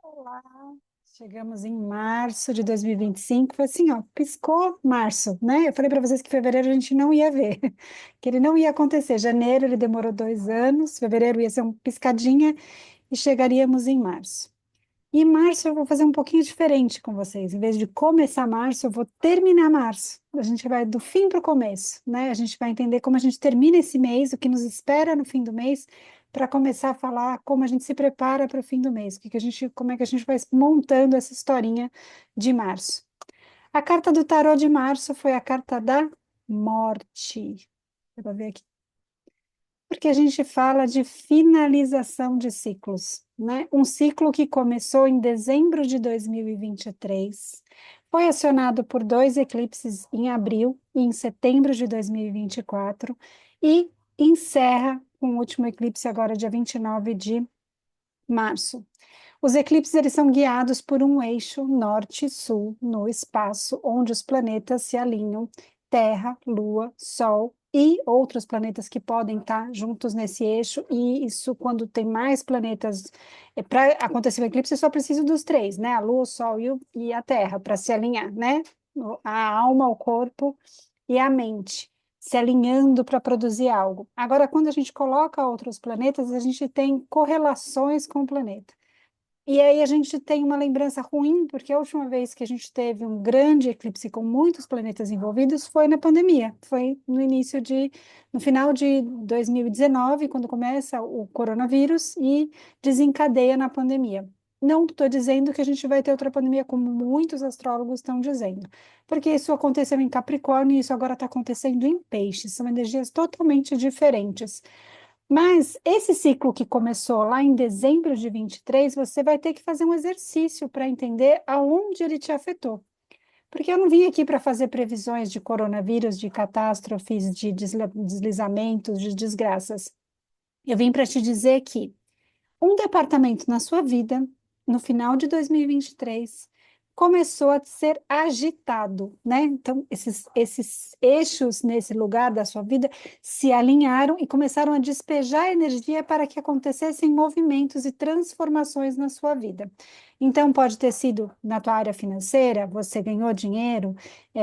Olá, chegamos em março de 2025. Foi assim, ó, piscou março, né? Eu falei para vocês que fevereiro a gente não ia ver, que ele não ia acontecer. Janeiro ele demorou 2 anos, fevereiro ia ser um piscadinha e chegaríamos em março. E em março eu vou fazer um pouquinho diferente com vocês. Em vez de começar março, eu vou terminar março. A gente vai do fim para o começo, né? A gente vai entender como a gente termina esse mês, o que nos espera no fim do mês, para começar a falar como a gente se prepara para o fim do mês, como é que a gente vai montando essa historinha de março. A carta do tarô de março foi a carta da morte. Eu vou ver aqui. Porque a gente fala de finalização de ciclos, né? Um ciclo que começou em dezembro de 2023, foi acionado por dois eclipses em abril e em setembro de 2024 e encerra com o último eclipse agora dia 29 de março. Os eclipses eles são guiados por um eixo norte-sul no espaço, onde os planetas se alinham, Terra, Lua, Sol e outros planetas que podem estar juntos nesse eixo. E isso, quando tem mais planetas, para acontecer o eclipse, só precisa dos três, né? A Lua, o Sol e a Terra, para se alinhar, né? A alma, o corpo e a mente. Se alinhando para produzir algo. Agora, quando a gente coloca outros planetas, a gente tem correlações com o planeta. E aí a gente tem uma lembrança ruim, porque a última vez que a gente teve um grande eclipse com muitos planetas envolvidos foi na pandemia, foi no final de 2019, quando começa o coronavírus e desencadeia na pandemia. Não estou dizendo que a gente vai ter outra pandemia, como muitos astrólogos estão dizendo, porque isso aconteceu em Capricórnio e isso agora está acontecendo em Peixes, são energias totalmente diferentes. Mas esse ciclo que começou lá em dezembro de 23, você vai ter que fazer um exercício para entender aonde ele te afetou. Porque eu não vim aqui para fazer previsões de coronavírus, de catástrofes, de deslizamentos, de desgraças. Eu vim para te dizer que um departamento na sua vida, no final de 2023, começou a ser agitado, né? Então, esses eixos nesse lugar da sua vida se alinharam e começaram a despejar energia para que acontecessem movimentos e transformações na sua vida. Então, pode ter sido na tua área financeira, você ganhou dinheiro,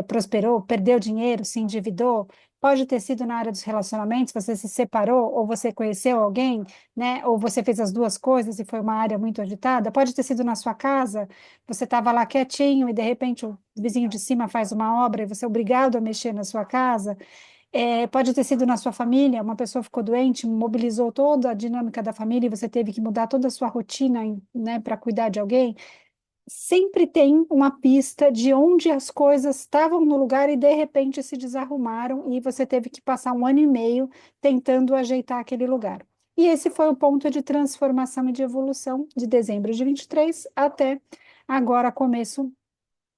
prosperou, perdeu dinheiro, se endividou. Pode ter sido na área dos relacionamentos, você se separou ou você conheceu alguém, né? Ou você fez as duas coisas e foi uma área muito agitada. Pode ter sido na sua casa, você estava lá quietinho e de repente o vizinho de cima faz uma obra e você é obrigado a mexer na sua casa. Pode ter sido na sua família, uma pessoa ficou doente, mobilizou toda a dinâmica da família e você teve que mudar toda a sua rotina, né, para cuidar de alguém. Sempre tem uma pista de onde as coisas estavam no lugar e de repente se desarrumaram e você teve que passar 1 ano e meio tentando ajeitar aquele lugar. E esse foi o ponto de transformação e de evolução de dezembro de 23 até agora, começo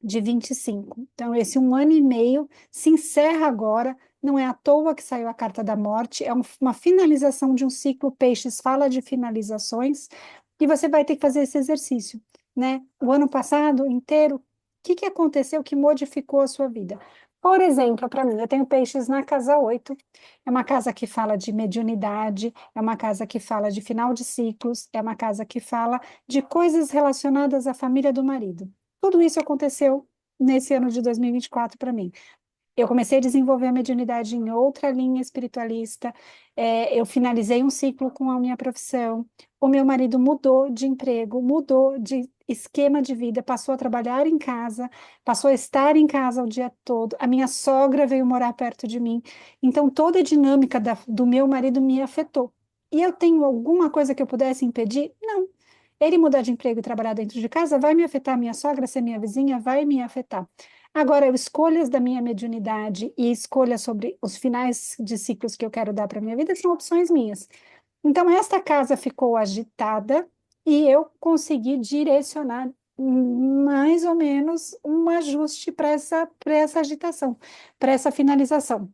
de 25. Então, esse 1 ano e meio se encerra agora. Não é à toa que saiu a carta da morte, é uma finalização de um ciclo. Peixes fala de finalizações, e você vai ter que fazer esse exercício, né? O ano passado inteiro, o que que aconteceu que modificou a sua vida? Por exemplo, para mim, eu tenho peixes na casa 8. É uma casa que fala de mediunidade, é uma casa que fala de final de ciclos, é uma casa que fala de coisas relacionadas à família do marido. Tudo isso aconteceu nesse ano de 2024 para mim. Eu comecei a desenvolver a mediunidade em outra linha espiritualista. Eu finalizei um ciclo com a minha profissão. O meu marido mudou de emprego, mudou de esquema de vida, passou a trabalhar em casa, passou a estar em casa o dia todo. A minha sogra veio morar perto de mim. Então, toda a dinâmica do meu marido me afetou. E eu tenho alguma coisa que eu pudesse impedir? Não. Ele mudar de emprego e trabalhar dentro de casa vai me afetar. Minha sogra ser minha vizinha vai me afetar. Agora, escolhas da minha mediunidade e escolhas sobre os finais de ciclos que eu quero dar para minha vida são opções minhas. Então, esta casa ficou agitada e eu consegui direcionar mais ou menos um ajuste para essa agitação, para essa finalização.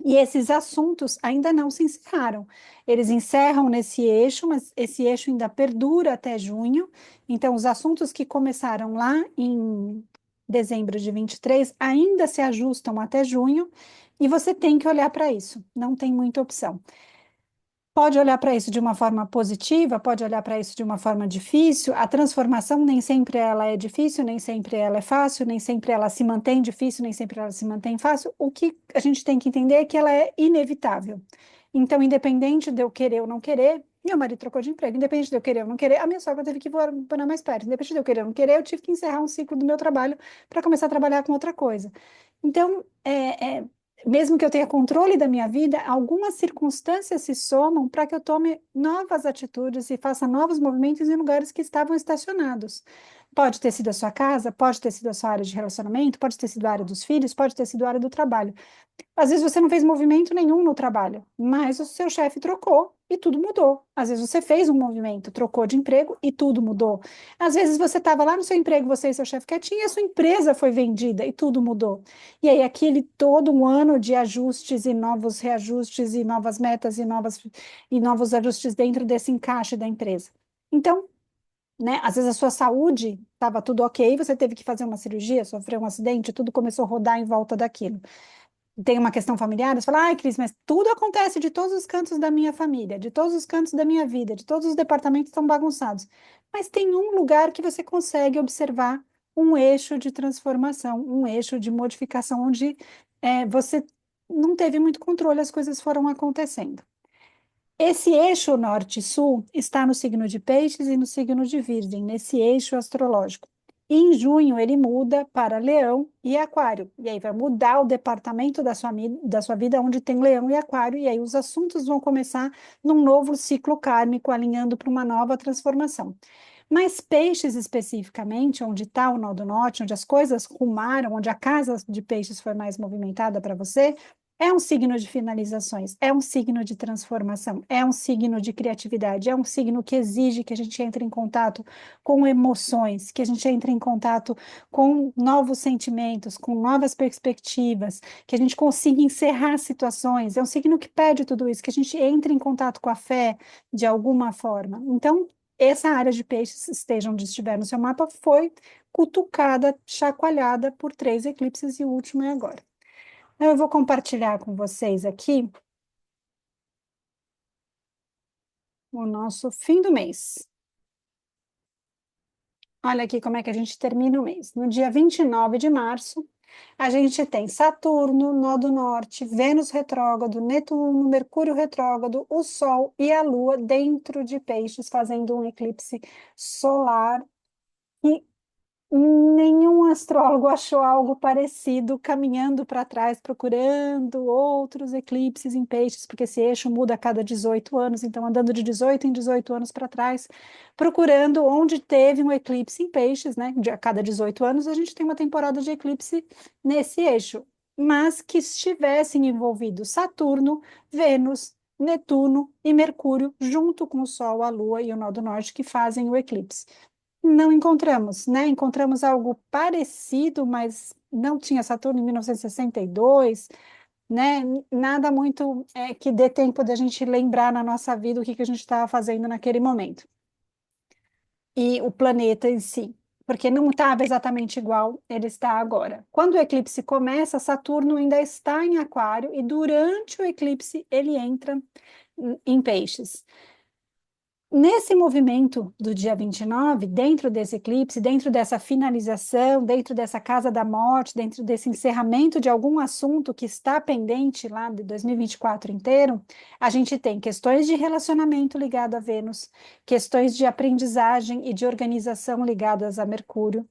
E esses assuntos ainda não se encerraram. Eles encerram nesse eixo, mas esse eixo ainda perdura até junho. Então, os assuntos que começaram lá em dezembro de 23 ainda se ajustam até junho, e você tem que olhar para isso, não tem muita opção. Pode olhar para isso de uma forma positiva, pode olhar para isso de uma forma difícil. A transformação nem sempre ela é difícil, nem sempre ela é fácil, nem sempre ela se mantém difícil, nem sempre ela se mantém fácil. O que a gente tem que entender é que ela é inevitável. Então, independente de eu querer ou não querer, meu marido trocou de emprego. Independente de eu querer ou não querer, a minha sogra teve que morar mais perto. Independente de eu querer ou não querer, eu tive que encerrar um ciclo do meu trabalho para começar a trabalhar com outra coisa. Então, mesmo que eu tenha controle da minha vida, algumas circunstâncias se somam para que eu tome novas atitudes e faça novos movimentos em lugares que estavam estacionados. Pode ter sido a sua casa, pode ter sido a sua área de relacionamento, pode ter sido a área dos filhos, pode ter sido a área do trabalho. Às vezes você não fez movimento nenhum no trabalho, mas o seu chefe trocou e tudo mudou. Às vezes você fez um movimento, trocou de emprego e tudo mudou. Às vezes você estava lá no seu emprego, você e seu chefe quietinho, e a sua empresa foi vendida e tudo mudou. E aí aquele todo um ano de ajustes e novos reajustes e novas metas e novos ajustes dentro desse encaixe da empresa. Então, né, às vezes a sua saúde estava tudo ok, você teve que fazer uma cirurgia, sofreu um acidente, tudo começou a rodar em volta daquilo. Tem uma questão familiar, você fala, ai, Cris, mas tudo acontece de todos os cantos da minha família, de todos os cantos da minha vida, de todos os departamentos estão bagunçados. Mas tem um lugar que você consegue observar um eixo de transformação, um eixo de modificação, onde você não teve muito controle, as coisas foram acontecendo. Esse eixo norte-sul está no signo de Peixes e no signo de Virgem, nesse eixo astrológico. E em junho ele muda para Leão e Aquário. E aí vai mudar o departamento da sua vida onde tem Leão e Aquário. E aí os assuntos vão começar num novo ciclo kármico, alinhando para uma nova transformação. Mas Peixes especificamente, onde está o Nó do Norte, onde as coisas rumaram, onde a casa de Peixes foi mais movimentada para você, é um signo de finalizações, é um signo de transformação, é um signo de criatividade, é um signo que exige que a gente entre em contato com emoções, que a gente entre em contato com novos sentimentos, com novas perspectivas, que a gente consiga encerrar situações. É um signo que pede tudo isso, que a gente entre em contato com a fé de alguma forma. Então, essa área de peixes, esteja onde estiver no seu mapa, foi cutucada, chacoalhada por três eclipses e o último é agora. Eu vou compartilhar com vocês aqui o nosso fim do mês. Olha aqui como é que a gente termina o mês. No dia 29 de março, a gente tem Saturno, Nó do Norte, Vênus retrógrado, Netuno, Mercúrio retrógrado, o Sol e a Lua dentro de Peixes, fazendo um eclipse solar. E nenhum astrólogo achou algo parecido, caminhando para trás, procurando outros eclipses em peixes, porque esse eixo muda a cada 18 anos, então andando de 18 em 18 anos para trás, procurando onde teve um eclipse em peixes, né? A cada 18 anos a gente tem uma temporada de eclipse nesse eixo, mas que estivessem envolvidos Saturno, Vênus, Netuno e Mercúrio, junto com o Sol, a Lua e o Nó do Norte, que fazem o eclipse. Não encontramos, né? Encontramos algo parecido, mas não tinha Saturno em 1962, né? Nada muito que dê tempo da gente lembrar na nossa vida o que que a gente estava fazendo naquele momento. E o planeta em si, porque não estava exatamente igual ele está agora. Quando o eclipse começa, Saturno ainda está em Aquário e durante o eclipse ele entra em Peixes. Nesse movimento do dia 29, dentro desse eclipse, dentro dessa finalização, dentro dessa casa da morte, dentro desse encerramento de algum assunto que está pendente lá de 2024 inteiro, a gente tem questões de relacionamento ligado a Vênus, questões de aprendizagem e de organização ligadas a Mercúrio,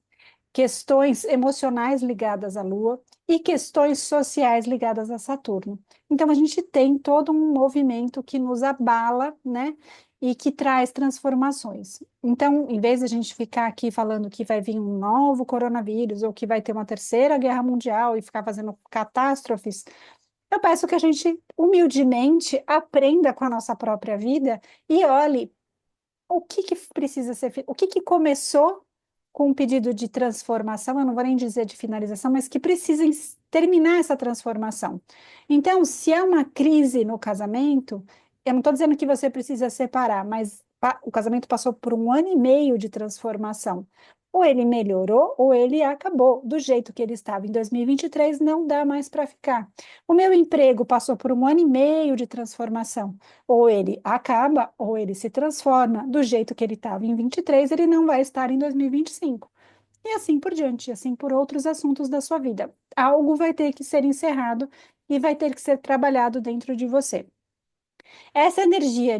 questões emocionais ligadas à Lua e questões sociais ligadas a Saturno. Então, a gente tem todo um movimento que nos abala, né? E que traz transformações. Então, em vez de a gente ficar aqui falando que vai vir um novo coronavírus ou que vai ter uma terceira guerra mundial e ficar fazendo catástrofes, eu peço que a gente humildemente aprenda com a nossa própria vida e olhe o que que precisa ser feito, o que que começou com um pedido de transformação, eu não vou nem dizer de finalização, mas que precisa terminar essa transformação. Então, se é uma crise no casamento, eu não estou dizendo que você precisa separar, mas o casamento passou por um ano e meio de transformação. Ou ele melhorou, ou ele acabou. Do jeito que ele estava em 2023, não dá mais para ficar. O meu emprego passou por 1 ano e meio de transformação. Ou ele acaba, ou ele se transforma. Do jeito que ele estava em 23, ele não vai estar em 2025. E assim por diante, assim por outros assuntos da sua vida. Algo vai ter que ser encerrado e vai ter que ser trabalhado dentro de você. Essa energia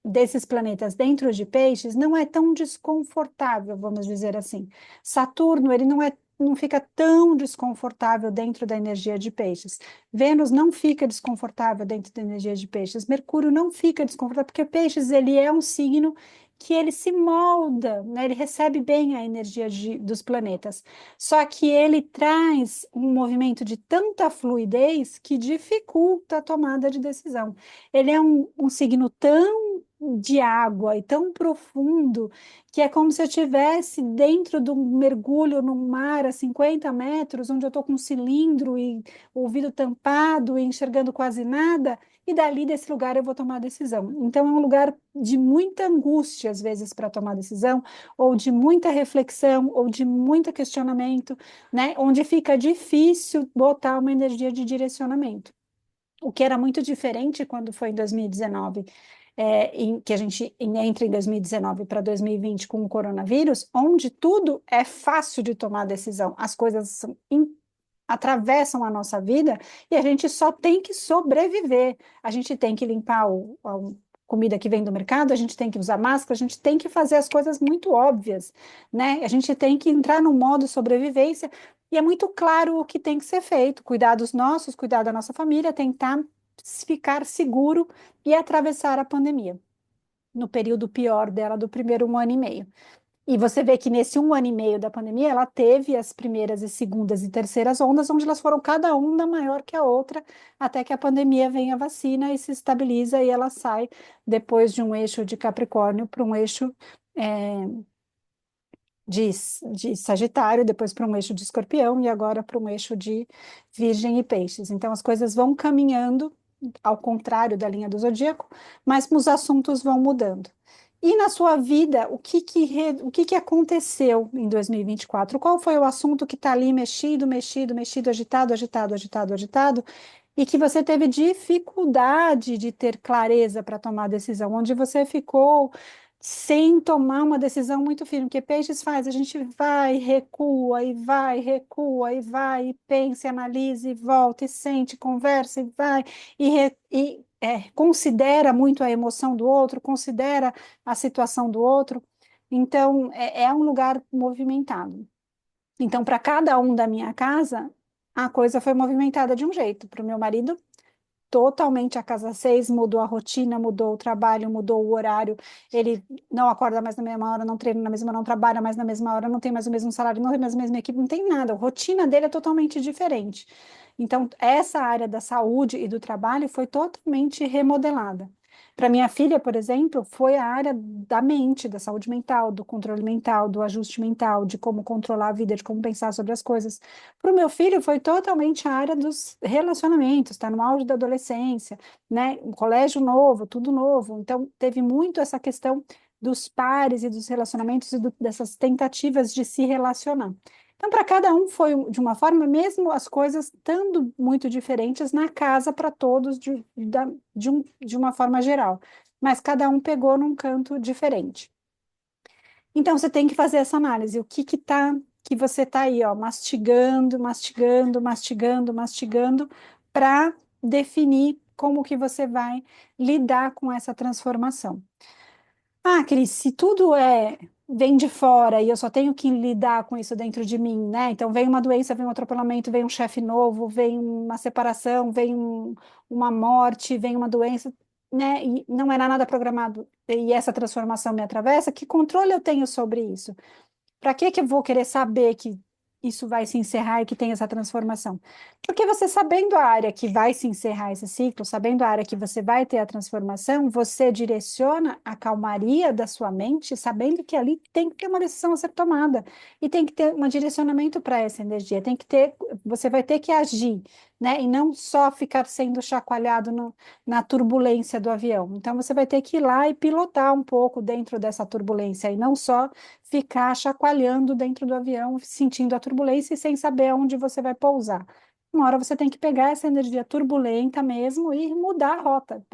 desses planetas dentro de peixes não é tão desconfortável, vamos dizer assim. Saturno, ele não fica tão desconfortável dentro da energia de peixes. Vênus não fica desconfortável dentro da energia de peixes. Mercúrio não fica desconfortável, porque peixes, ele é um signo que ele se molda, né? Ele recebe bem a energia dos planetas. Só que ele traz um movimento de tanta fluidez que dificulta a tomada de decisão. Ele é um signo tão de água e tão profundo que é como se eu estivesse dentro de um mergulho no mar a 50 metros, onde eu estou com um cilindro e o ouvido tampado e enxergando quase nada, e dali desse lugar eu vou tomar a decisão. Então é um lugar de muita angústia, às vezes, para tomar decisão, ou de muita reflexão, ou de muito questionamento, né? Onde fica difícil botar uma energia de direcionamento, o que era muito diferente quando foi em 2019, que a gente entra em 2019 para 2020 com o coronavírus, onde tudo é fácil de tomar decisão, as coisas atravessam a nossa vida e a gente só tem que sobreviver. A gente tem que limpar a comida que vem do mercado, a gente tem que usar máscara, a gente tem que fazer as coisas muito óbvias, né? A gente tem que entrar no modo sobrevivência e é muito claro o que tem que ser feito: cuidar dos nossos, cuidar da nossa família, tentar ficar seguro e atravessar a pandemia no período pior dela, do primeiro 1 ano e meio. E você vê que nesse 1 ano e meio da pandemia, ela teve as primeiras e segundas e terceiras ondas, onde elas foram cada uma maior que a outra, até que a pandemia vem a vacina e se estabiliza e ela sai depois de um eixo de Capricórnio para um eixo é, de, de Sagitário, depois para um eixo de Escorpião e agora para um eixo de Virgem e Peixes. Então as coisas vão caminhando ao contrário da linha do zodíaco, mas os assuntos vão mudando. E na sua vida, o que que aconteceu em 2024? Qual foi o assunto que está ali mexido, mexido, mexido, agitado, agitado, agitado, agitado, e que você teve dificuldade de ter clareza para tomar a decisão, onde você ficou sem tomar uma decisão muito firme? Porque peixes faz, a gente vai, recua, e vai, recua, e vai, e pensa, e analisa, e volta, e sente, conversa, e vai, considera muito a emoção do outro, considera a situação do outro. Então, é um lugar movimentado. Então, para cada um da minha casa, a coisa foi movimentada de um jeito. Para o meu marido, totalmente a casa seis, mudou a rotina, mudou o trabalho, mudou o horário. Ele não acorda mais na mesma hora, não treina na mesma hora, não trabalha mais na mesma hora, não tem mais o mesmo salário, não tem mais a mesma equipe, não tem nada. A rotina dele é totalmente diferente. Então, essa área da saúde e do trabalho foi totalmente remodelada. Para minha filha, por exemplo, foi a área da mente, da saúde mental, do controle mental, do ajuste mental, de como controlar a vida, de como pensar sobre as coisas. Para o meu filho, foi totalmente a área dos relacionamentos, está no auge da adolescência, né? Um colégio novo, tudo novo. Então, teve muito essa questão dos pares e dos relacionamentos e dessas tentativas de se relacionar. Então, para cada um foi de uma forma, mesmo as coisas estando muito diferentes na casa para todos de uma forma geral, mas cada um pegou num canto diferente. Então, você tem que fazer essa análise. O que que você está aí, ó, mastigando, mastigando, mastigando, mastigando, para definir como que você vai lidar com essa transformação. Ah, Cris, se tudo vem de fora e eu só tenho que lidar com isso dentro de mim, né? Então vem uma doença, vem um atropelamento, vem um chefe novo, vem uma separação, uma morte, vem uma doença, né? E não era nada programado e essa transformação me atravessa. Que controle eu tenho sobre isso? Para que eu vou querer saber que isso vai se encerrar e que tem essa transformação? Porque você sabendo a área que vai se encerrar esse ciclo, sabendo a área que você vai ter a transformação, você direciona a calmaria da sua mente, sabendo que ali tem que ter uma decisão a ser tomada e tem que ter um direcionamento para essa energia, tem que ter, você vai ter que agir, né? E não só ficar sendo chacoalhado na turbulência do avião. Então, você vai ter que ir lá e pilotar um pouco dentro dessa turbulência, e não só ficar chacoalhando dentro do avião, sentindo a turbulência e sem saber aonde você vai pousar. Uma hora você tem que pegar essa energia turbulenta mesmo e mudar a rota,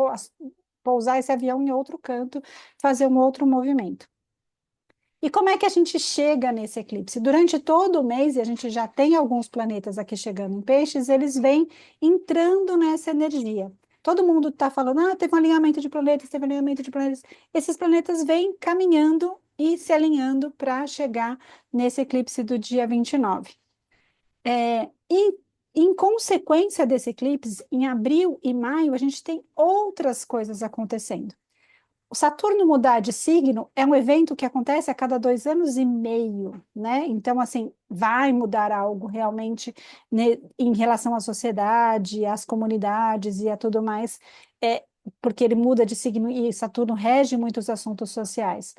pousar esse avião em outro canto, fazer um outro movimento. E como é que a gente chega nesse eclipse? Durante todo o mês, e a gente já tem alguns planetas aqui chegando em peixes, eles vêm entrando nessa energia. Todo mundo está falando, teve um alinhamento de planetas, teve um alinhamento de planetas. Esses planetas vêm caminhando e se alinhando para chegar nesse eclipse do dia 29. E, em consequência desse eclipse, em abril e maio, a gente tem outras coisas acontecendo. O Saturno mudar de signo é um evento que acontece a cada 2 anos e meio, né? Então, assim, vai mudar algo realmente, né, em relação à sociedade, às comunidades e a tudo mais, porque ele muda de signo e Saturno rege muitos assuntos sociais.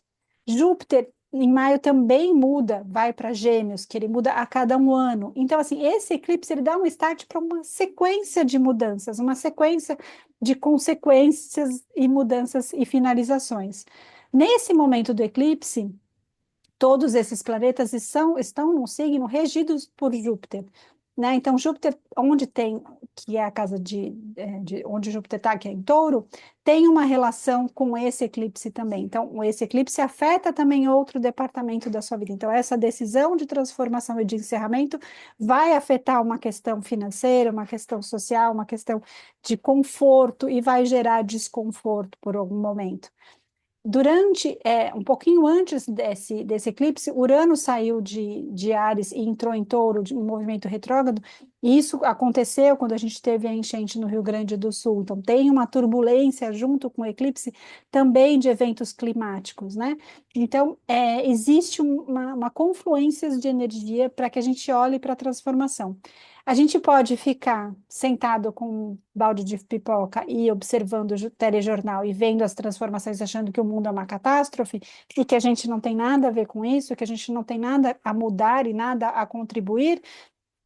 Júpiter, em maio, também muda, vai para Gêmeos, que ele muda a cada um ano. Então, assim, esse eclipse ele dá um start para uma sequência de mudanças, uma sequência de consequências e mudanças e finalizações. Nesse momento do eclipse, todos esses planetas estão num signo regidos por Júpiter, né? Então, Júpiter, onde tem, que é a casa de onde Júpiter está, que é em Touro, tem uma relação com esse eclipse também. Então, esse eclipse afeta também outro departamento da sua vida. Então, essa decisão de transformação e de encerramento vai afetar uma questão financeira, uma questão social, uma questão de conforto e vai gerar desconforto por algum momento. Durante, um pouquinho antes desse eclipse, Urano saiu de Áries e entrou em Touro, em movimento retrógrado, e isso aconteceu quando a gente teve a enchente no Rio Grande do Sul. Então, tem uma turbulência junto com o eclipse também de eventos climáticos, né? Então, existe uma confluência de energia para que a gente olhe para a transformação. A gente pode ficar sentado com um balde de pipoca e observando o telejornal e vendo as transformações, achando que o mundo é uma catástrofe e que a gente não tem nada a ver com isso, que a gente não tem nada a mudar e nada a contribuir,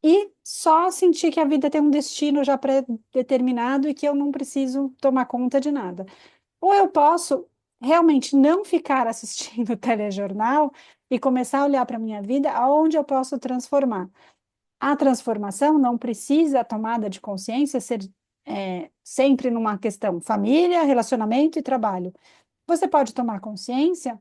e só sentir que a vida tem um destino já pré-determinado e que eu não preciso tomar conta de nada. Ou eu posso realmente não ficar assistindo o telejornal e começar a olhar para a minha vida aonde eu posso transformar. A transformação não precisa a tomada de consciência ser sempre numa questão família, relacionamento e trabalho. Você pode tomar consciência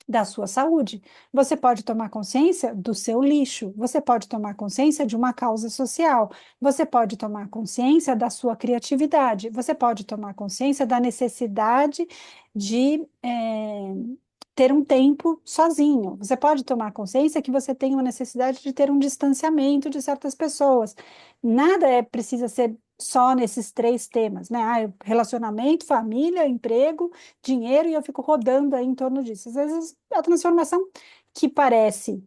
da sua saúde, você pode tomar consciência do seu lixo, você pode tomar consciência de uma causa social, você pode tomar consciência da sua criatividade, você pode tomar consciência da necessidade de ter um tempo sozinho. Você pode tomar consciência que você tem uma necessidade de ter um distanciamento de certas pessoas. Nada precisa ser só nesses 3 temas, né? Relacionamento, família, emprego, dinheiro, e eu fico rodando aí em torno disso. Às vezes, a transformação que parece,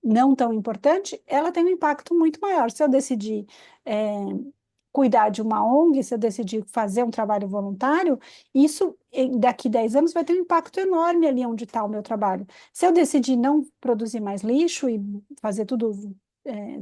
não tão importante, ela tem um impacto muito maior. Se eu decidir, cuidar de uma ONG, se eu decidir fazer um trabalho voluntário, isso daqui 10 anos vai ter um impacto enorme ali onde está o meu trabalho. Se eu decidir não produzir mais lixo e fazer tudo,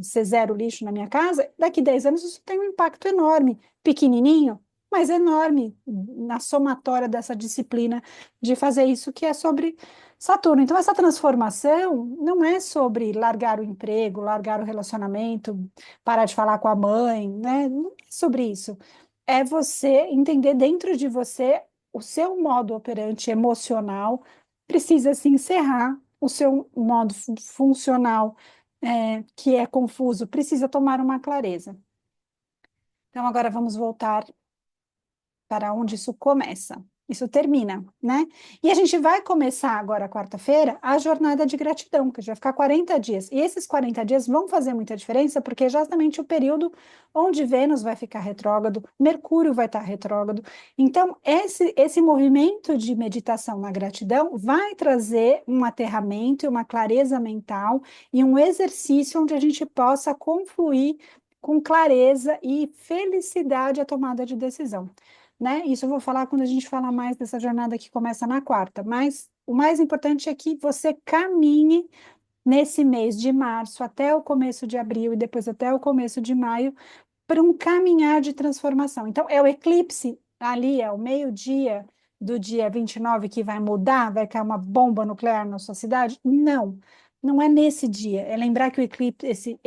ser zero lixo na minha casa, daqui 10 anos isso tem um impacto enorme, pequenininho, mas enorme na somatória dessa disciplina de fazer isso que é sobre Saturno. Então, essa transformação não é sobre largar o emprego, largar o relacionamento, parar de falar com a mãe, né? Não é sobre isso. É você entender dentro de você o seu modo operante emocional precisa se encerrar, o seu modo funcional, que é confuso, precisa tomar uma clareza. Então, agora vamos voltar para onde isso começa. Isso termina, né? E a gente vai começar agora, quarta-feira, a jornada de gratidão, que já vai ficar 40 dias. E esses 40 dias vão fazer muita diferença, porque é exatamente o período onde Vênus vai ficar retrógrado, Mercúrio vai estar retrógrado. Então, esse movimento de meditação na gratidão vai trazer um aterramento e uma clareza mental e um exercício onde a gente possa confluir com clareza e felicidade a tomada de decisão, né? Isso eu vou falar quando a gente falar mais dessa jornada que começa na quarta, mas o mais importante é que você caminhe nesse mês de março até o começo de abril e depois até o começo de maio, para um caminhar de transformação. Então, é o eclipse ali, é o meio-dia do dia 29 que vai mudar, vai cair uma bomba nuclear na sua cidade? Não, não é nesse dia. É lembrar que o eclipse,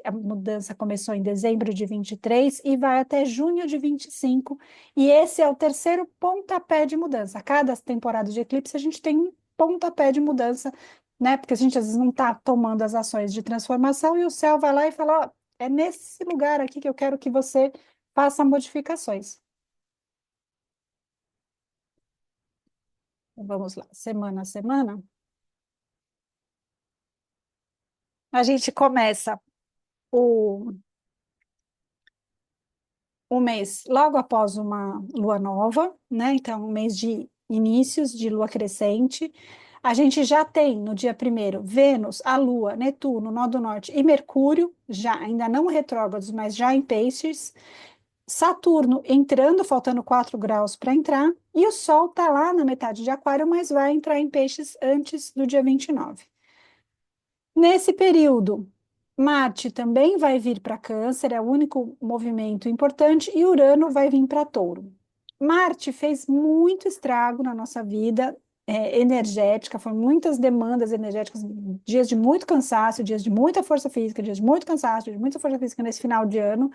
a mudança começou em dezembro de 23 e vai até junho de 25, e esse é o terceiro pontapé de mudança. A cada temporada de eclipse, a gente tem um pontapé de mudança, né? Porque a gente às vezes não está tomando as ações de transformação e o céu vai lá e fala, ó, é nesse lugar aqui que eu quero que você faça modificações. Então, vamos lá, semana a semana. A gente começa o, o mês logo após uma lua nova, né? Então, um mês de inícios de lua crescente. A gente já tem no dia primeiro Vênus, a Lua, Netuno, Nó do Norte e Mercúrio, já ainda não retrógrados, mas já em peixes. Saturno entrando, faltando 4 graus para entrar, e o Sol está lá na metade de Aquário, mas vai entrar em Peixes antes do dia 29. Nesse período, Marte também vai vir para Câncer, é o único movimento importante, e Urano vai vir para Touro. Marte fez muito estrago na nossa vida energética, foram muitas demandas energéticas, dias de muito cansaço, dias de muita força física, dias de muito cansaço, dias de muita força física nesse final de ano,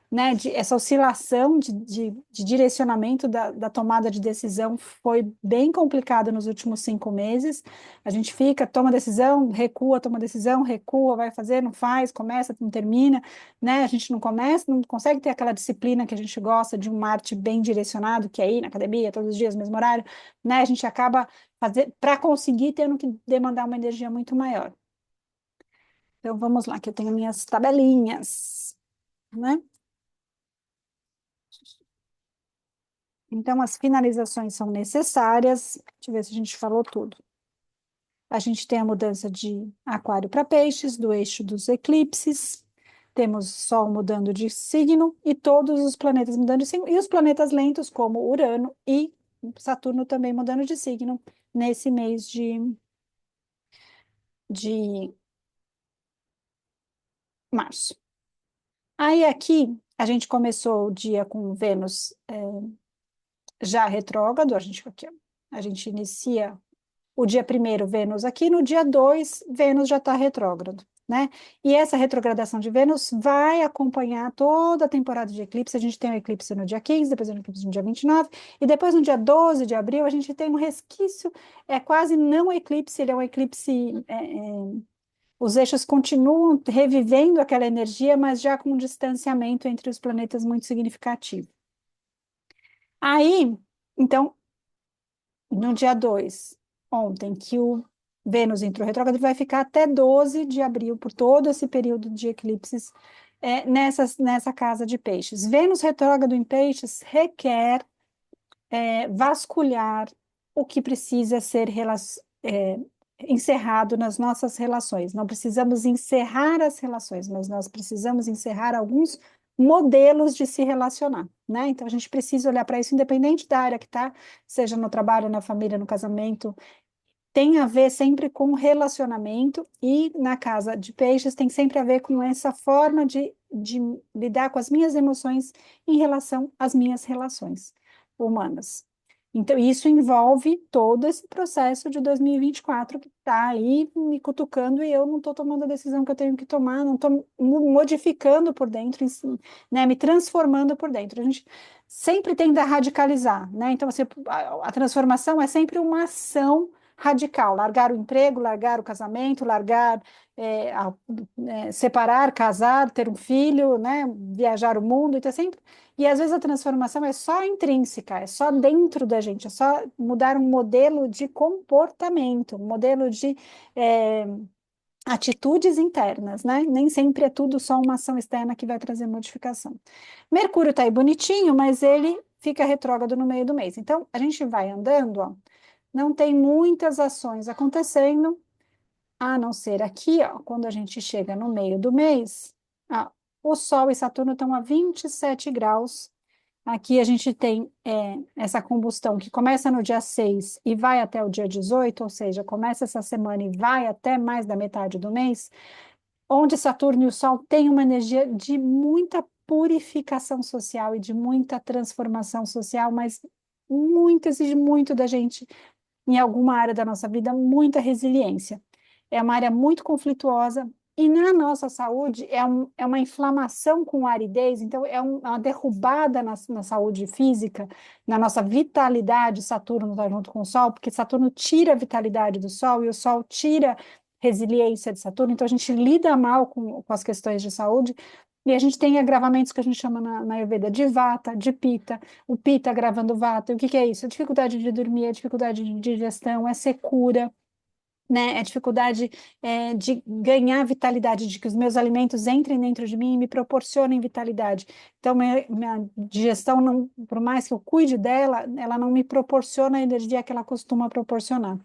né, essa oscilação de direcionamento da tomada de decisão foi bem complicada nos últimos 5 meses. A gente fica, toma decisão, recua, toma decisão, recua, vai fazer, não faz, começa, não termina, né? A gente não começa, não consegue ter aquela disciplina que a gente gosta de um Marte bem direcionado, que é ir na academia todos os dias, mesmo horário, né? A gente acaba fazer para conseguir tendo que demandar uma energia muito maior. Então vamos lá, que eu tenho minhas tabelinhas, né? Então, as finalizações são necessárias. Deixa eu ver se a gente falou tudo. A gente tem a mudança de Aquário para Peixes, do eixo dos eclipses. Temos Sol mudando de signo e todos os planetas mudando de signo. E os planetas lentos, como Urano e Saturno, também mudando de signo nesse mês de março. Aí, aqui, a gente começou o dia com Vênus já retrógrado. A gente inicia o dia primeiro, Vênus aqui, no dia 2, Vênus já está retrógrado, né? E essa retrogradação de Vênus vai acompanhar toda a temporada de eclipse. A gente tem o eclipse no dia 15, depois o eclipse no dia 29, e depois no dia 12 de abril a gente tem um resquício, é quase não eclipse, ele é um eclipse, os eixos continuam revivendo aquela energia, mas já com um distanciamento entre os planetas muito significativo. Aí, então, no dia 2, ontem, que o Vênus entrou retrógrado, ele vai ficar até 12 de abril, por todo esse período de eclipses, nessa casa de peixes. Vênus retrógrado em peixes requer vasculhar o que precisa ser encerrado nas nossas relações. Não precisamos encerrar as relações, mas nós precisamos encerrar alguns modelos de se relacionar, né? Então a gente precisa olhar para isso, independente da área que está, seja no trabalho, na família, no casamento, tem a ver sempre com relacionamento, e na casa de peixes tem sempre a ver com essa forma de lidar com as minhas emoções em relação às minhas relações humanas. Então, isso envolve todo esse processo de 2024 que está aí me cutucando, e eu não estou tomando a decisão que eu tenho que tomar, não estou modificando por dentro, né, me transformando por dentro. A gente sempre tende a radicalizar, né? Então, assim, a transformação é sempre uma ação radical, largar o emprego, largar o casamento, largar, separar, casar, ter um filho, né, viajar o mundo, então sempre. E às vezes a transformação é só intrínseca, é só dentro da gente, é só mudar um modelo de comportamento, um modelo de é, atitudes internas, né? Nem sempre é tudo só uma ação externa que vai trazer modificação. Mercúrio tá aí bonitinho, mas ele fica retrógrado no meio do mês. Então, a gente vai andando, ó, não tem muitas ações acontecendo, a não ser aqui, ó, quando a gente chega no meio do mês, ó, o Sol e Saturno estão a 27 graus Aqui a gente tem essa combustão que começa no dia 6 e vai até o dia 18, ou seja, começa essa semana e vai até mais da metade do mês, onde Saturno e o Sol têm uma energia de muita purificação social e de muita transformação social, mas muito, exige muito da gente em alguma área da nossa vida, muita resiliência. É uma área muito conflituosa. E na nossa saúde é uma inflamação com aridez, então é uma derrubada na saúde física, na nossa vitalidade. Saturno está junto com o Sol, porque Saturno tira a vitalidade do Sol e o Sol tira resiliência de Saturno, então a gente lida mal com as questões de saúde. E a gente tem agravamentos que a gente chama na Ayurveda de Vata, de Pitta, o Pitta agravando o Vata. O que que é isso? É dificuldade de dormir, é dificuldade de digestão, é secura, né? É dificuldade de ganhar vitalidade, de que os meus alimentos entrem dentro de mim e me proporcionem vitalidade. Então, minha digestão, não, por mais que eu cuide dela, ela não me proporciona a energia que ela costuma proporcionar.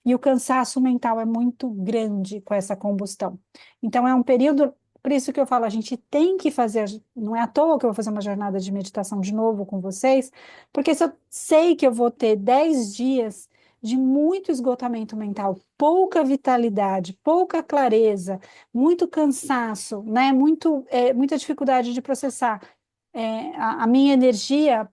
E o cansaço mental é muito grande com essa combustão. Então, é um período. Por isso que eu falo, a gente tem que fazer, não é à toa que eu vou fazer uma jornada de meditação de novo com vocês, porque se eu sei que eu vou ter 10 dias de muito esgotamento mental, pouca vitalidade, pouca clareza, muito cansaço, né? Muita dificuldade de processar a minha energia.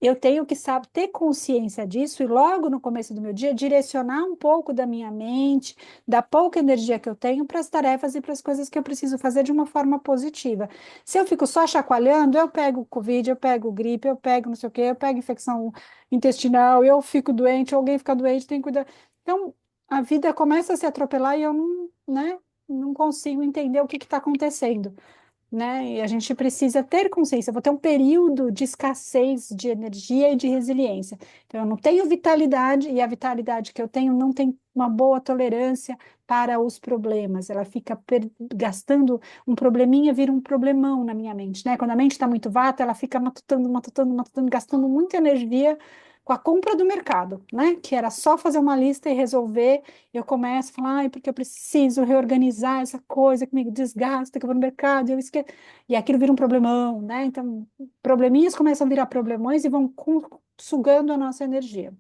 Eu tenho que saber ter consciência disso e logo no começo do meu dia direcionar um pouco da minha mente, da pouca energia que eu tenho para as tarefas e para as coisas que eu preciso fazer de uma forma positiva. Se eu fico só chacoalhando, eu pego Covid, eu pego gripe, eu pego não sei o quê, eu pego infecção intestinal, eu fico doente, alguém fica doente, tem que cuidar. Então, a vida começa a se atropelar e eu não, né, não consigo entender o que está acontecendo, né? E a gente precisa ter consciência. Eu vou ter um período de escassez de energia e de resiliência. Então, eu não tenho vitalidade e a vitalidade que eu tenho não tem uma boa tolerância para os problemas. Ela fica gastando um probleminha, vira um problemão na minha mente, né? Quando a mente está muito vata, ela fica matutando, matutando, matutando, gastando muita energia com a compra do mercado, né? Que era só fazer uma lista e resolver. Eu começo a falar, ai, porque eu preciso reorganizar essa coisa que me desgasta, que eu vou no mercado, eu esqueço. E aquilo vira um problemão, né? Então, probleminhas começam a virar problemões e vão sugando a nossa energia.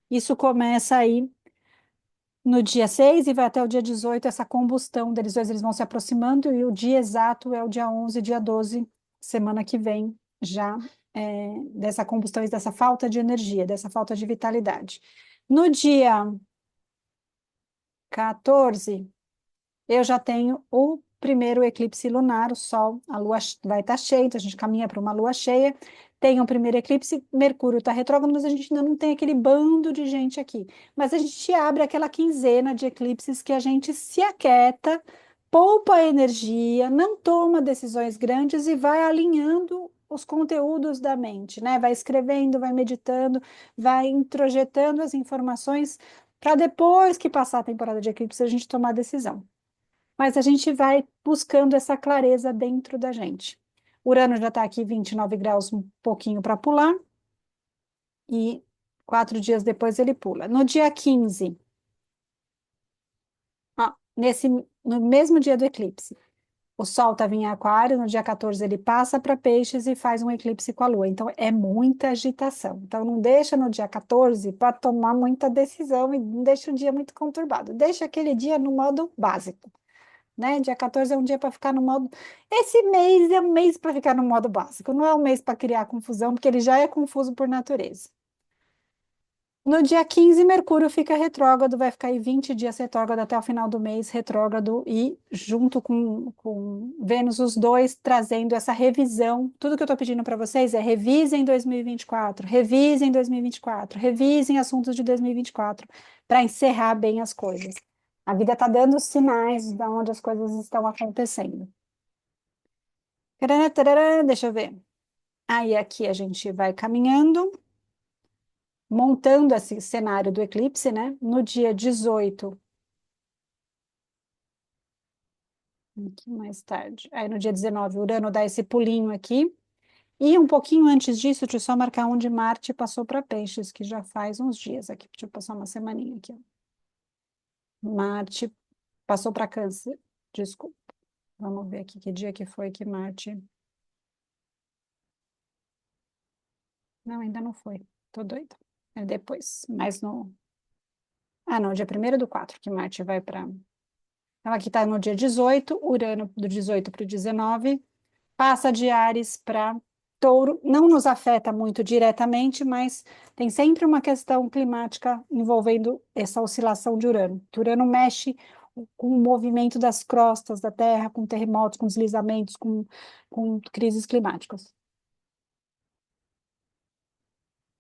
Isso começa aí no dia 6 e vai até o dia 18, essa combustão deles dois, eles vão se aproximando, e o dia exato é o dia 11, dia 12, semana que vem, já dessa combustão e dessa falta de energia, dessa falta de vitalidade. No dia 14, eu já tenho o primeiro eclipse lunar, o Sol, a Lua vai estar cheia, então a gente caminha para uma Lua cheia. Tem o primeiro eclipse, Mercúrio está retrógrado, mas a gente ainda não tem aquele bando de gente aqui. Mas a gente abre aquela quinzena de eclipses que a gente se aquieta, poupa energia, não toma decisões grandes e vai alinhando os conteúdos da mente, né? Vai escrevendo, vai meditando, vai introjetando as informações para depois que passar a temporada de eclipse a gente tomar a decisão, mas a gente vai buscando essa clareza dentro da gente. Urano já está aqui 29 graus, um pouquinho para pular, e 4 dias depois ele pula. No dia 15, no mesmo dia do eclipse, o Sol estava em Aquário, no dia 14 ele passa para Peixes e faz um eclipse com a Lua. Então é muita agitação. Então não deixa no dia 14 para tomar muita decisão e não deixa o dia muito conturbado. Deixa aquele dia no modo básico, né? Dia 14 é um dia para ficar no modo. Esse mês é um mês para ficar no modo básico, não é um mês para criar confusão, porque ele já é confuso por natureza. No dia 15, Mercúrio fica retrógrado, vai ficar aí 20 dias retrógrado até o final do mês, retrógrado, e junto com Vênus, os dois trazendo essa revisão. Tudo que eu estou pedindo para vocês é revisem 2024, revisem 2024, revisem assuntos de 2024, para encerrar bem as coisas. A vida está dando sinais de onde as coisas estão acontecendo. Tarará, tarará, deixa eu ver. Aí aqui a gente vai caminhando, montando esse cenário do eclipse, né? No dia 18, aqui mais tarde. Aí no dia 19, Urano dá esse pulinho aqui. E um pouquinho antes disso, deixa eu só marcar onde Marte passou para Peixes, que já faz uns dias aqui. Deixa eu passar uma semaninha aqui, ó. Marte passou para Câncer. Desculpa. Vamos ver aqui que dia que foi que Marte. Não, ainda não foi. Tô doida. É depois, mas no... Ah, não, dia 1º do 4 que Marte vai para... Então, aqui está no dia 18, Urano do 18 para o 19, passa de Áries para Touro. Não nos afeta muito diretamente, mas tem sempre uma questão climática envolvendo essa oscilação de Urano. Urano mexe com o movimento das crostas da Terra, com terremotos, com deslizamentos, com crises climáticas.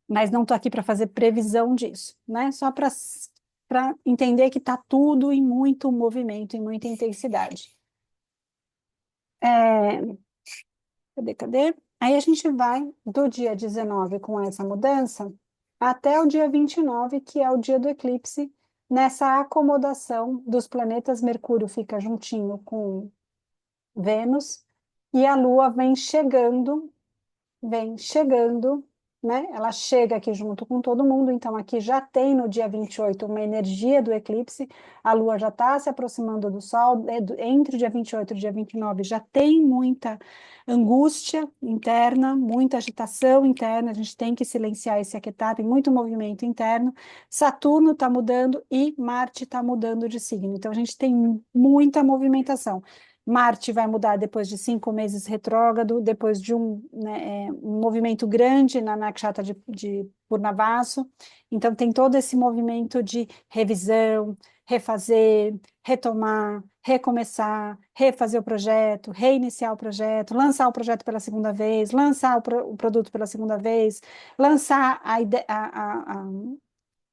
Mas não estou aqui para fazer previsão disso, né? Só para entender que está tudo em muito movimento, em muita intensidade. É, cadê? Aí a gente vai do dia 19 com essa mudança até o dia 29, que é o dia do eclipse, nessa acomodação dos planetas. Mercúrio fica juntinho com Vênus e a Lua vem chegando, né? Ela chega aqui junto com todo mundo, então aqui já tem no dia 28 uma energia do eclipse, a Lua já está se aproximando do Sol, entre o dia 28 e o dia 29 já tem muita angústia interna, muita agitação interna, a gente tem que silenciar e se aquietar, tem muito movimento interno, Saturno está mudando e Marte está mudando de signo, então a gente tem muita movimentação. Marte vai mudar depois de 5 meses retrógrado, depois de um movimento grande na Nakshatra de Purnavasu. Então, tem todo esse movimento de revisão, refazer, retomar, recomeçar, refazer o projeto, reiniciar o projeto, lançar o projeto pela segunda vez, lançar o produto pela segunda vez, lançar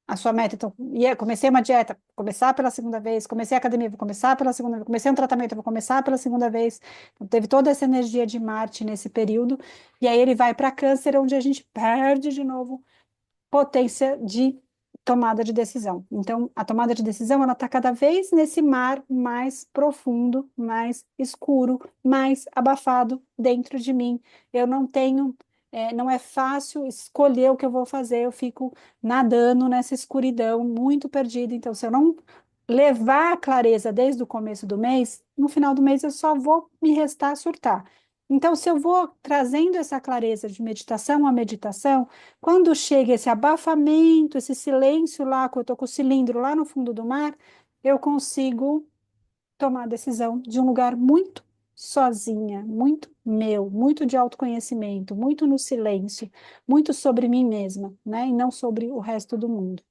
a sua meta. Então, comecei uma dieta, começar pela segunda vez, comecei a academia, vou começar pela segunda vez, comecei um tratamento, vou começar pela segunda vez. Então, teve toda essa energia de Marte nesse período, e aí ele vai para Câncer, onde a gente perde de novo potência de tomada de decisão. Então, a tomada de decisão, ela está cada vez nesse mar mais profundo, mais escuro, mais abafado dentro de mim. Eu não tenho, não é fácil escolher o que eu vou fazer, eu fico nadando nessa escuridão, muito perdida. Então, se eu não levar a clareza desde o começo do mês, no final do mês eu só vou me restar surtar. Então, se eu vou trazendo essa clareza de meditação a meditação, quando chega esse abafamento, esse silêncio lá, que eu estou com o cilindro lá no fundo do mar, eu consigo tomar a decisão de um lugar muito sozinha, muito meu, muito de autoconhecimento, muito no silêncio, muito sobre mim mesma, né? E não sobre o resto do mundo.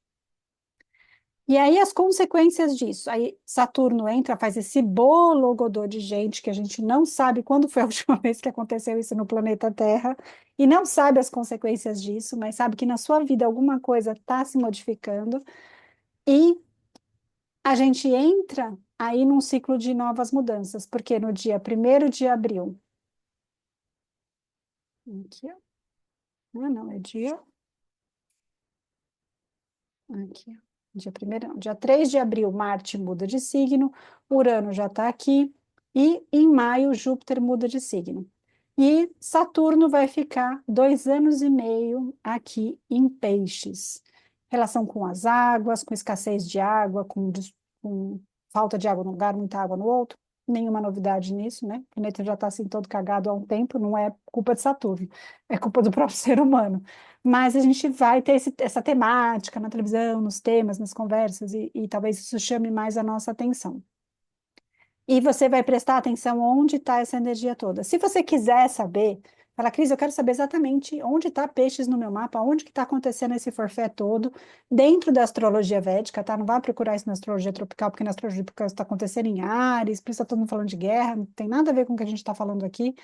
E aí as consequências disso, aí Saturno entra, faz esse bologodô de gente que a gente não sabe quando foi a última vez que aconteceu isso no planeta Terra, e não sabe as consequências disso, mas sabe que na sua vida alguma coisa está se modificando, e a gente entra aí num ciclo de novas mudanças, porque no dia 1º de abril, aqui, ó, não, é dia aqui, ó. Dia primeiro, não, dia 3 de abril, Marte muda de signo, Urano já está aqui, e em maio, Júpiter muda de signo. E Saturno vai ficar 2 anos e meio aqui em Peixes. Relação com as águas, com escassez de água, com falta de água num lugar, muita água no outro. Nenhuma novidade nisso, né? O planeta já está assim todo cagado há um tempo, não é culpa de Saturno, é culpa do próprio ser humano. Mas a gente vai ter essa temática na televisão, nos temas, nas conversas, e talvez isso chame mais a nossa atenção. E você vai prestar atenção onde está essa energia toda. Se você quiser saber, fala, Cris, eu quero saber exatamente onde está peixes no meu mapa, onde que está acontecendo esse forfé todo, dentro da astrologia védica, tá? Não vai procurar isso na astrologia tropical, porque na astrologia tropical está acontecendo em Áries, por isso está todo mundo falando de guerra, não tem nada a ver com o que a gente está falando aqui.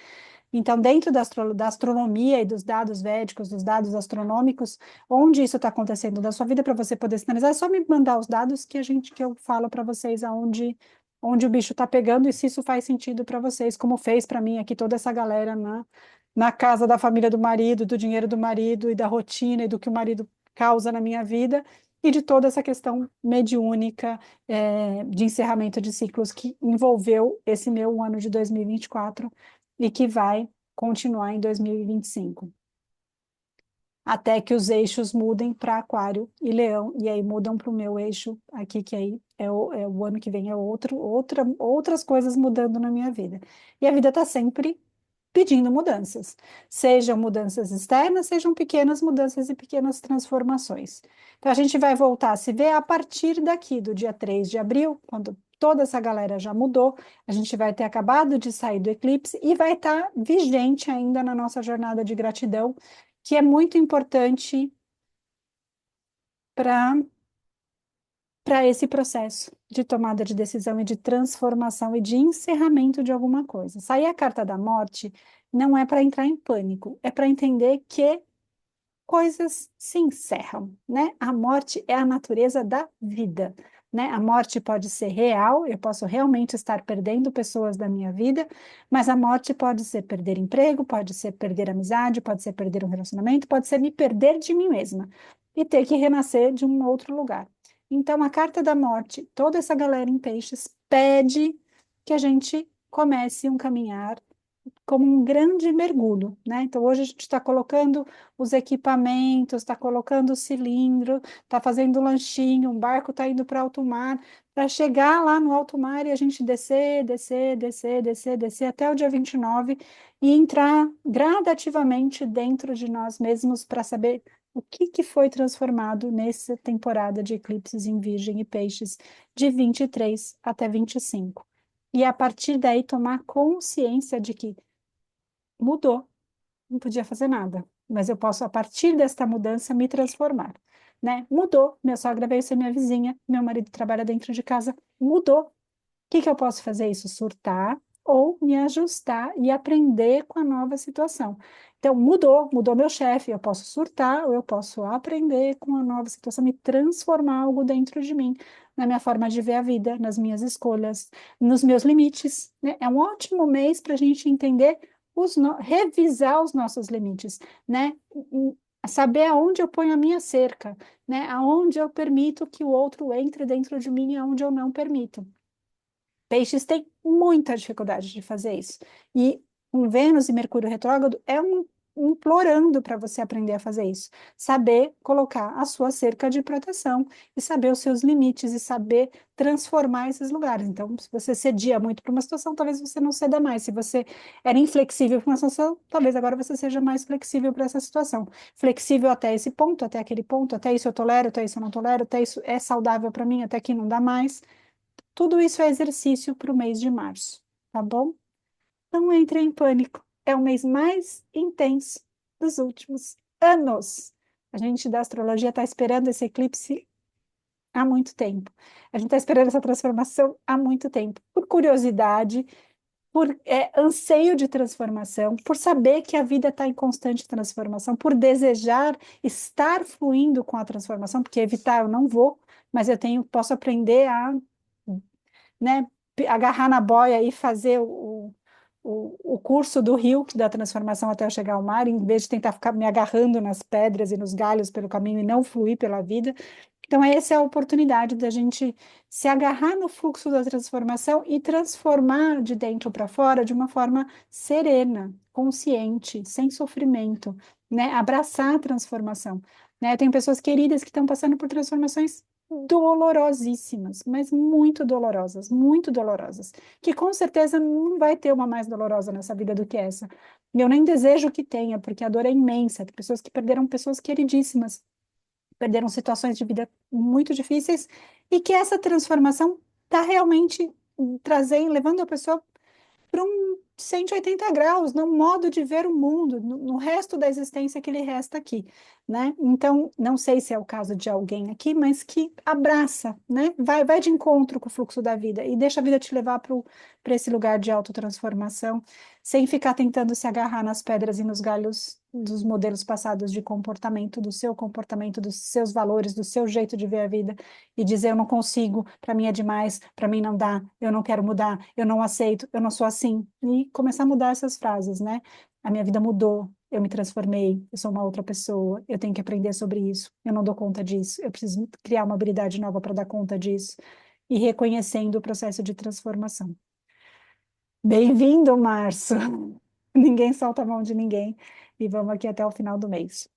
Então, dentro da astronomia e dos dados védicos, dos dados astronômicos, onde isso está acontecendo na sua vida, para você poder sinalizar, é só me mandar os dados que eu falo para vocês onde o bicho está pegando e se isso faz sentido para vocês, como fez para mim aqui toda essa galera na casa da família do marido, do dinheiro do marido e da rotina e do que o marido causa na minha vida. E de toda essa questão mediúnica, de encerramento de ciclos que envolveu esse meu ano de 2024 e que vai continuar em 2025, até que os eixos mudem para Aquário e Leão, e aí mudam para o meu eixo aqui, que aí é o ano que vem, outras coisas mudando na minha vida. E a vida está sempre pedindo mudanças, sejam mudanças externas, sejam pequenas mudanças e pequenas transformações. Então, a gente vai voltar a se ver a partir daqui, do dia 3 de abril, quando toda essa galera já mudou, a gente vai ter acabado de sair do eclipse e vai estar vigente ainda na nossa jornada de gratidão, que é muito importante para esse processo de tomada de decisão e de transformação e de encerramento de alguma coisa. Sair a carta da morte não é para entrar em pânico, é para entender que coisas se encerram, né? A morte é a natureza da vida, né? A morte pode ser real, eu posso realmente estar perdendo pessoas da minha vida, mas a morte pode ser perder emprego, pode ser perder amizade, pode ser perder um relacionamento, pode ser me perder de mim mesma e ter que renascer de um outro lugar. Então, a carta da morte, toda essa galera em peixes pede que a gente comece um caminhar como um grande mergulho, né? Então, hoje a gente está colocando os equipamentos, está colocando o cilindro, está fazendo um lanchinho, um barco está indo para alto mar, para chegar lá no alto mar e a gente descer, descer, descer, descer, descer até o dia 29 e entrar gradativamente dentro de nós mesmos para saber o que que foi transformado nessa temporada de eclipses em Virgem e Peixes, de 23 até 25. E a partir daí tomar consciência de que mudou, não podia fazer nada, mas eu posso, a partir desta mudança, me transformar, né? Mudou, minha sogra veio ser minha vizinha, meu marido trabalha dentro de casa, mudou. O que que eu posso fazer isso? Surtar ou me ajustar e aprender com a nova situação. Então, mudou meu chefe, eu posso surtar ou eu posso aprender com a nova situação, me transformar algo dentro de mim, na minha forma de ver a vida, nas minhas escolhas, nos meus limites, né? É um ótimo mês para a gente entender revisar os nossos limites, né? Saber aonde eu ponho a minha cerca, né? Aonde eu permito que o outro entre dentro de mim e aonde eu não permito. Peixes têm muita dificuldade de fazer isso. E um Vênus e Mercúrio retrógrado é implorando para você aprender a fazer isso. Saber colocar a sua cerca de proteção e saber os seus limites e saber transformar esses lugares. Então, se você cedia muito para uma situação, talvez você não ceda mais. Se você era inflexível para uma situação, talvez agora você seja mais flexível para essa situação. Flexível até esse ponto, até aquele ponto, até isso eu tolero, até isso eu não tolero, até isso é saudável para mim, até aqui não dá mais. Tudo isso é exercício para o mês de março, tá bom? Não entre em pânico. É o mês mais intenso dos últimos anos. A gente da astrologia está esperando esse eclipse há muito tempo. A gente está esperando essa transformação há muito tempo. Por curiosidade, por anseio de transformação, por saber que a vida está em constante transformação, por desejar estar fluindo com a transformação, porque evitar eu não vou, mas eu posso aprender a, né, agarrar na boia e fazer o curso do rio da transformação até eu chegar ao mar, em vez de tentar ficar me agarrando nas pedras e nos galhos pelo caminho e não fluir pela vida. Então, essa é a oportunidade da gente se agarrar no fluxo da transformação e transformar de dentro para fora de uma forma serena, consciente, sem sofrimento, né? Abraçar a transformação, né? Tem pessoas queridas que estão passando por transformações dolorosíssimas, mas muito dolorosas, que com certeza não vai ter uma mais dolorosa nessa vida do que essa. E eu nem desejo que tenha, porque a dor é imensa. Tem pessoas que perderam pessoas queridíssimas, perderam situações de vida muito difíceis, e que essa transformação está realmente trazendo, levando a pessoa para um 180 graus, no modo de ver o mundo, no resto da existência que lhe resta aqui, né? Então, não sei se é o caso de alguém aqui, mas que abraça, né? Vai de encontro com o fluxo da vida e deixa a vida te levar para esse lugar de autotransformação, sem ficar tentando se agarrar nas pedras e nos galhos dos modelos passados de comportamento, do seu comportamento, dos seus valores, do seu jeito de ver a vida, e dizer eu não consigo, para mim é demais, para mim não dá, eu não quero mudar, eu não aceito, eu não sou assim. E começar a mudar essas frases, né? A minha vida mudou, eu me transformei, eu sou uma outra pessoa, eu tenho que aprender sobre isso, eu não dou conta disso, eu preciso criar uma habilidade nova para dar conta disso. E reconhecendo o processo de transformação. Bem-vindo, Março! Ninguém solta a mão de ninguém. E vamos aqui até o final do mês.